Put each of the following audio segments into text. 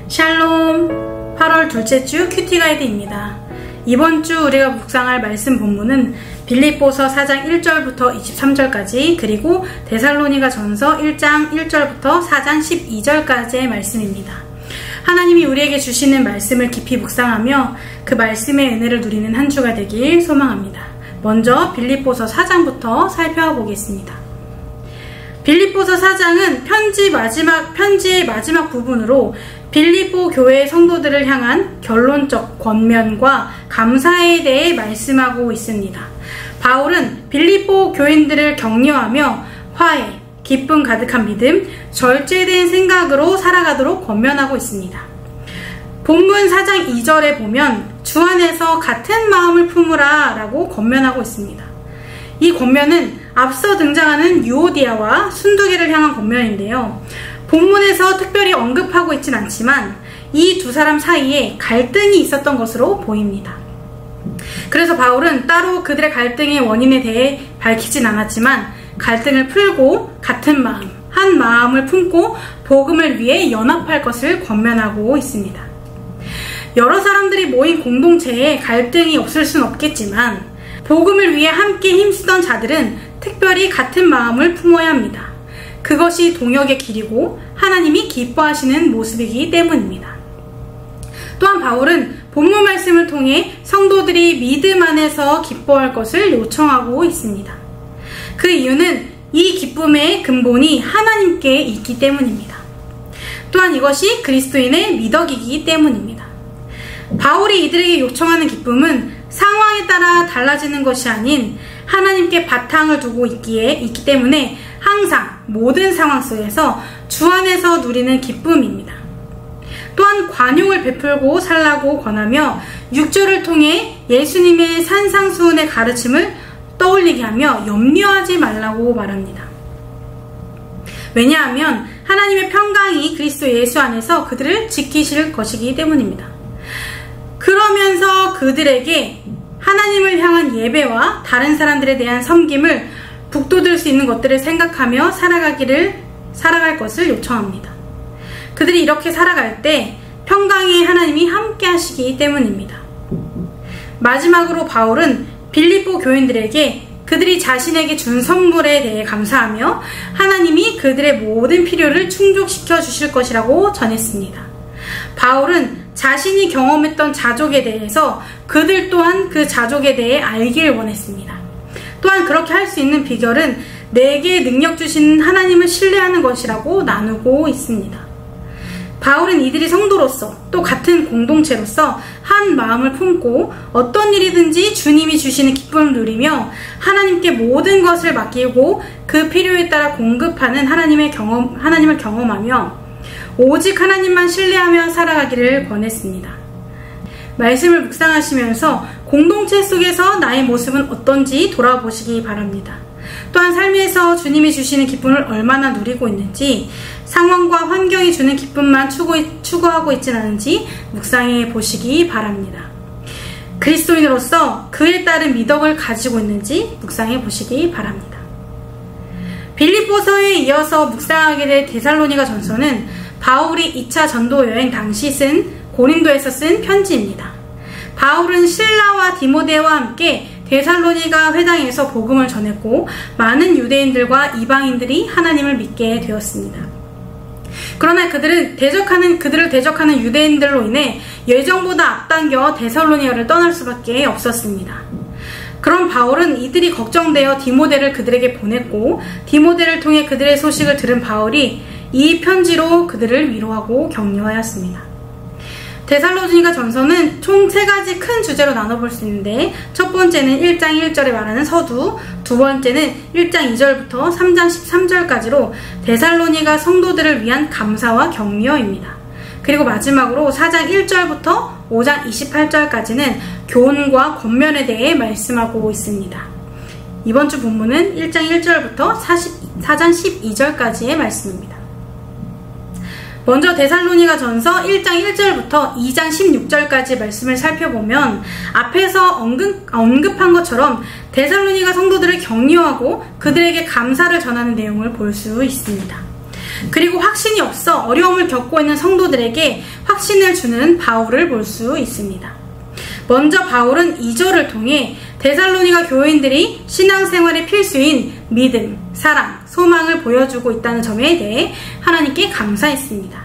샬롬! 8월 둘째 주 큐티 가이드입니다. 이번 주 우리가 묵상할 말씀 본문은 빌립보서 4장 1절부터 23절까지 그리고 데살로니가 전서 1장 1절부터 4장 12절까지의 말씀입니다. 하나님이 우리에게 주시는 말씀을 깊이 묵상하며 그 말씀의 은혜를 누리는 한 주가 되길 소망합니다. 먼저 빌립보서 4장부터 살펴보겠습니다. 빌립보서 4장은 편지의 마지막 부분으로 빌립보 교회 성도들을 향한 결론적 권면과 감사에 대해 말씀하고 있습니다. 바울은 빌립보 교인들을 격려하며 화해, 기쁨 가득한 믿음, 절제된 생각으로 살아가도록 권면하고 있습니다. 본문 4장 2절에 보면 주 안에서 같은 마음을 품으라 라고 권면하고 있습니다. 이 권면은 앞서 등장하는 유오디아와 순두계를 향한 권면인데요. 본문에서 특별히 언급하고 있진 않지만 이 두 사람 사이에 갈등이 있었던 것으로 보입니다. 그래서 바울은 따로 그들의 갈등의 원인에 대해 밝히진 않았지만 갈등을 풀고 같은 마음, 한 마음을 품고 복음을 위해 연합할 것을 권면하고 있습니다. 여러 사람들이 모인 공동체에 갈등이 없을 순 없겠지만 복음을 위해 함께 힘쓰던 자들은 특별히 같은 마음을 품어야 합니다. 그것이 동역의 길이고 하나님이 기뻐하시는 모습이기 때문입니다. 또한 바울은 본문 말씀을 통해 성도들이 믿음 안에서 기뻐할 것을 요청하고 있습니다. 그 이유는 이 기쁨의 근본이 하나님께 있기 때문입니다. 또한 이것이 그리스도인의 미덕이기 때문입니다. 바울이 이들에게 요청하는 기쁨은 상황에 따라 달라지는 것이 아닌 하나님께 바탕을 두고 있기 때문에 항상 모든 상황 속에서 주 안에서 누리는 기쁨입니다. 또한 관용을 베풀고 살라고 권하며 6절을 통해 예수님의 산상수훈의 가르침을 떠올리게 하며 염려하지 말라고 말합니다. 왜냐하면 하나님의 평강이 그리스도 예수 안에서 그들을 지키실 것이기 때문입니다. 그러면서 그들에게 하나님을 향한 예배와 다른 사람들에 대한 섬김을 북돋을 수 있는 것들을 생각하며 살아갈 것을 요청합니다. 그들이 이렇게 살아갈 때 평강의 하나님이 함께 하시기 때문입니다. 마지막으로 바울은 빌립보 교인들에게 그들이 자신에게 준 선물에 대해 감사하며 하나님이 그들의 모든 필요를 충족시켜 주실 것이라고 전했습니다. 바울은 자신이 경험했던 자족에 대해서 그들 또한 그 자족에 대해 알길 원했습니다. 또한 그렇게 할 수 있는 비결은 내게 능력 주신 하나님을 신뢰하는 것이라고 나누고 있습니다. 바울은 이들이 성도로서 또 같은 공동체로서 한 마음을 품고 어떤 일이든지 주님이 주시는 기쁨을 누리며 하나님께 모든 것을 맡기고 그 필요에 따라 공급하는 하나님을 경험하며 오직 하나님만 신뢰하며 살아가기를 권했습니다. 말씀을 묵상하시면서 공동체 속에서 나의 모습은 어떤지 돌아보시기 바랍니다. 또한 삶에서 주님이 주시는 기쁨을 얼마나 누리고 있는지, 상황과 환경이 주는 기쁨만 추구하고 있진 않은지 묵상해 보시기 바랍니다. 그리스도인으로서 그에 따른 미덕을 가지고 있는지 묵상해 보시기 바랍니다. 빌립보서에 이어서 묵상하게 될 데살로니가 전서는 바울이 2차 전도 여행 당시 고린도에서 쓴 편지입니다. 바울은 실라와 디모데와 함께 데살로니가 회당에서 복음을 전했고 많은 유대인들과 이방인들이 하나님을 믿게 되었습니다. 그러나 그들을 대적하는 유대인들로 인해 예정보다 앞당겨 데살로니가를 떠날 수밖에 없었습니다. 그럼 바울은 이들이 걱정되어 디모데를 그들에게 보냈고 디모데를 통해 그들의 소식을 들은 바울이 이 편지로 그들을 위로하고 격려하였습니다. 데살로니가 전서는 총 3가지 큰 주제로 나눠볼 수 있는데 첫 번째는 1장 1절에 말하는 서두, 두 번째는 1장 2절부터 3장 13절까지로 데살로니가 성도들을 위한 감사와 격려입니다. 그리고 마지막으로 4장 1절부터 5장 28절까지는 교훈과 권면에 대해 말씀하고 있습니다. 이번 주 본문은 1장 1절부터 4장 12절까지의 말씀입니다. 먼저 데살로니가 전서 1장 1절부터 2장 16절까지 말씀을 살펴보면 앞에서 언급한 것처럼 데살로니가 성도들을 격려하고 그들에게 감사를 전하는 내용을 볼 수 있습니다. 그리고 확신이 없어 어려움을 겪고 있는 성도들에게 확신을 주는 바울을 볼 수 있습니다. 먼저 바울은 2절을 통해 데살로니가 교인들이 신앙생활의 필수인 믿음, 사랑, 소망을 보여주고 있다는 점에 대해 하나님께 감사했습니다.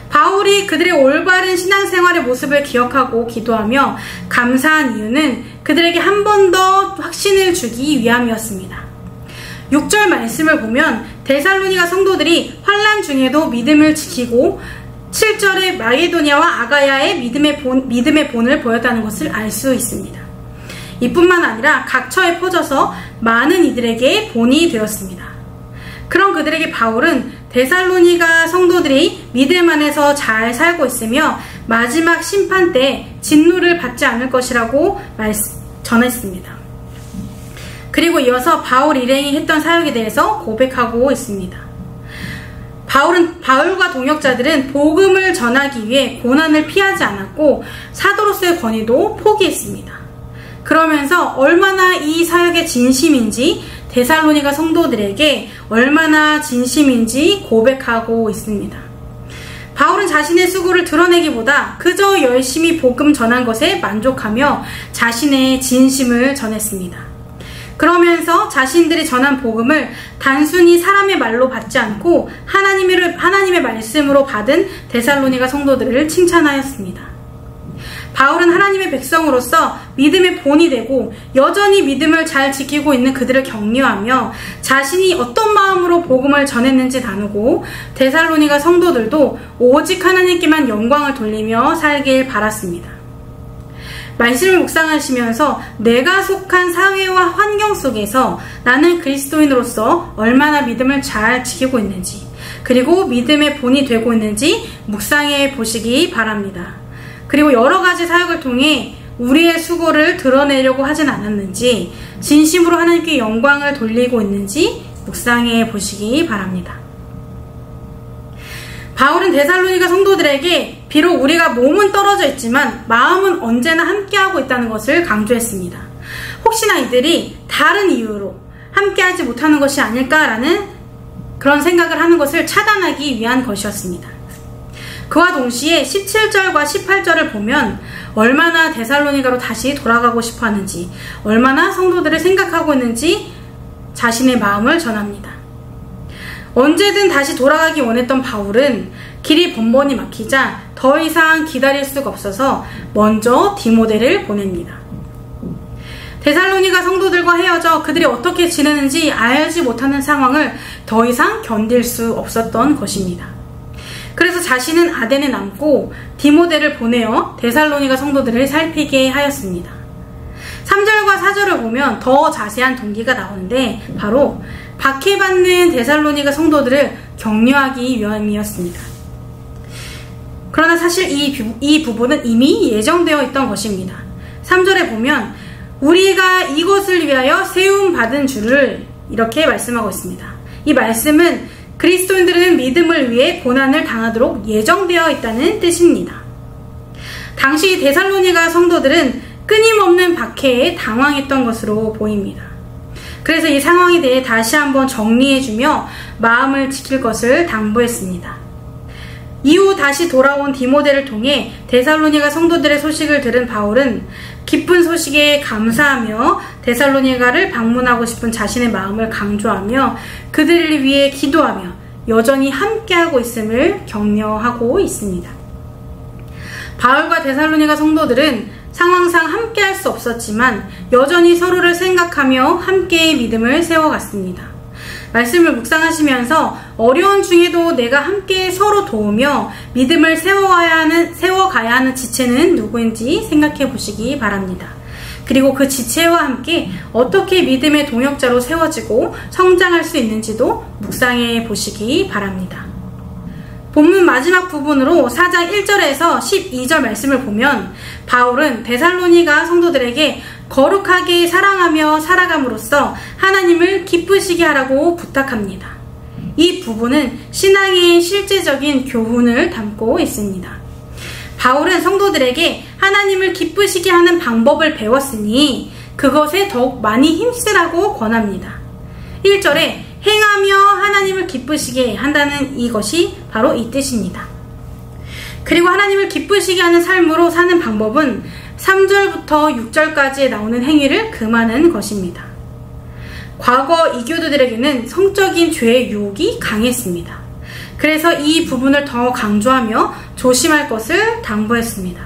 바울이 그들의 올바른 신앙생활의 모습을 기억하고 기도하며 감사한 이유는 그들에게 한 번 더 확신을 주기 위함이었습니다. 6절 말씀을 보면 데살로니가 성도들이 환난 중에도 믿음을 지키고 7절에 마게도냐와 아가야의 믿음의 본을 보였다는 것을 알 수 있습니다. 이뿐만 아니라 각처에 퍼져서 많은 이들에게 본이 되었습니다. 그런 그들에게 바울은 데살로니가 성도들이 믿음 안에서 잘 살고 있으며 마지막 심판 때 진노를 받지 않을 것이라고 전했습니다. 그리고 이어서 바울 일행이 했던 사역에 대해서 고백하고 있습니다. 바울과 동역자들은 복음을 전하기 위해 고난을 피하지 않았고 사도로서의 권위도 포기했습니다. 그러면서 얼마나 이 사역의 진심인지 데살로니가 성도들에게 얼마나 진심인지 고백하고 있습니다. 바울은 자신의 수고를 드러내기보다 그저 열심히 복음 전한 것에 만족하며 자신의 진심을 전했습니다. 그러면서 자신들이 전한 복음을 단순히 사람의 말로 받지 않고 하나님의 말씀으로 받은 데살로니가 성도들을 칭찬하였습니다. 바울은 하나님의 백성으로서 믿음의 본이 되고 여전히 믿음을 잘 지키고 있는 그들을 격려하며 자신이 어떤 마음으로 복음을 전했는지 나누고 데살로니가 성도들도 오직 하나님께만 영광을 돌리며 살길 바랐습니다. 말씀을 묵상하시면서 내가 속한 사회와 환경 속에서 나는 그리스도인으로서 얼마나 믿음을 잘 지키고 있는지, 그리고 믿음의 본이 되고 있는지 묵상해 보시기 바랍니다. 그리고 여러 가지 사역을 통해 우리의 수고를 드러내려고 하진 않았는지, 진심으로 하나님께 영광을 돌리고 있는지 묵상해 보시기 바랍니다. 바울은 데살로니가 성도들에게 비록 우리가 몸은 떨어져 있지만 마음은 언제나 함께하고 있다는 것을 강조했습니다. 혹시나 이들이 다른 이유로 함께하지 못하는 것이 아닐까라는 그런 생각을 하는 것을 차단하기 위한 것이었습니다. 그와 동시에 17절과 18절을 보면 얼마나 데살로니가로 다시 돌아가고 싶어 하는지, 얼마나 성도들을 생각하고 있는지 자신의 마음을 전합니다. 언제든 다시 돌아가기 원했던 바울은 길이 번번이 막히자 더 이상 기다릴 수가 없어서 먼저 디모데를 보냅니다. 데살로니가 성도들과 헤어져 그들이 어떻게 지내는지 알지 못하는 상황을 더 이상 견딜 수 없었던 것입니다. 그래서 자신은 아덴에 남고 디모데를 보내어 데살로니가 성도들을 살피게 하였습니다. 3절과 4절을 보면 더 자세한 동기가 나오는데 바로 박해받는 데살로니가 성도들을 격려하기 위함이었습니다. 그러나 사실 이 부분은 이미 예정되어 있던 것입니다. 3절에 보면 우리가 이것을 위하여 세움받은 줄을 이렇게 말씀하고 있습니다. 이 말씀은 그리스도인들은 믿음을 위해 고난을 당하도록 예정되어 있다는 뜻입니다. 당시 데살로니가 성도들은 끊임없는 박해에 당황했던 것으로 보입니다. 그래서 이 상황에 대해 다시 한번 정리해주며 마음을 지킬 것을 당부했습니다. 이후 다시 돌아온 디모데를 통해 데살로니가 성도들의 소식을 들은 바울은 기쁜 소식에 감사하며 데살로니가를 방문하고 싶은 자신의 마음을 강조하며 그들을 위해 기도하며 여전히 함께하고 있음을 격려하고 있습니다. 바울과 데살로니가 성도들은 상황상 함께할 수 없었지만 여전히 서로를 생각하며 함께의 믿음을 세워갔습니다. 말씀을 묵상하시면서 어려운 중에도 내가 함께 서로 도우며 믿음을 세워가야 하는 지체는 누구인지 생각해 보시기 바랍니다. 그리고 그 지체와 함께 어떻게 믿음의 동역자로 세워지고 성장할 수 있는지도 묵상해 보시기 바랍니다. 본문 마지막 부분으로 4장 1절에서 12절 말씀을 보면 바울은 데살로니가 성도들에게 거룩하게 사랑하며 살아감으로써 하나님을 기쁘시게 하라고 부탁합니다. 이 부분은 신앙의 실제적인 교훈을 담고 있습니다. 바울은 성도들에게 하나님을 기쁘시게 하는 방법을 배웠으니 그것에 더욱 많이 힘쓰라고 권합니다. 1절에 행하며 하나님을 하나님을 기쁘시게 한다는 이것이 바로 이 뜻입니다. 그리고 하나님을 기쁘시게 하는 삶으로 사는 방법은 3절부터 6절까지에 나오는 행위를 금하는 것입니다. 과거 이교도들에게는 성적인 죄의 유혹이 강했습니다. 그래서 이 부분을 더 강조하며 조심할 것을 당부했습니다.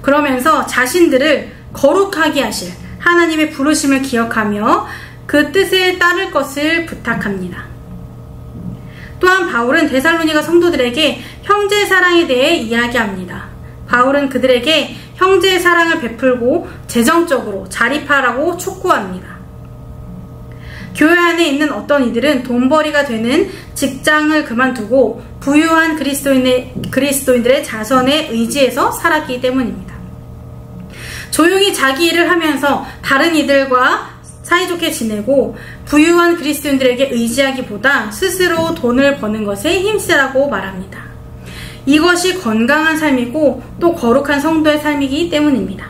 그러면서 자신들을 거룩하게 하실 하나님의 부르심을 기억하며 그 뜻에 따를 것을 부탁합니다. 또한 바울은 데살로니가 성도들에게 형제 사랑에 대해 이야기합니다. 바울은 그들에게 형제의 사랑을 베풀고 재정적으로 자립하라고 촉구합니다. 교회 안에 있는 어떤 이들은 돈벌이가 되는 직장을 그만두고 부유한 그리스도인들의 자선에 의지해서 살았기 때문입니다. 조용히 자기 일을 하면서 다른 이들과 사이좋게 지내고 부유한 그리스도인들에게 의지하기보다 스스로 돈을 버는 것에 힘쓰라고 말합니다. 이것이 건강한 삶이고 또 거룩한 성도의 삶이기 때문입니다.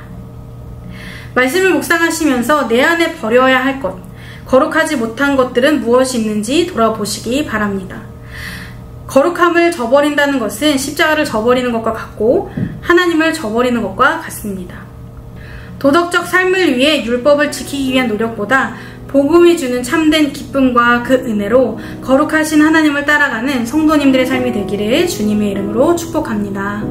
말씀을 묵상하시면서 내 안에 버려야 할 것, 거룩하지 못한 것들은 무엇이 있는지 돌아보시기 바랍니다. 거룩함을 저버린다는 것은 십자가를 저버리는 것과 같고 하나님을 저버리는 것과 같습니다. 도덕적 삶을 위해 율법을 지키기 위한 노력보다 복음이 주는 참된 기쁨과 그 은혜로 거룩하신 하나님을 따라가는 성도님들의 삶이 되기를 주님의 이름으로 축복합니다.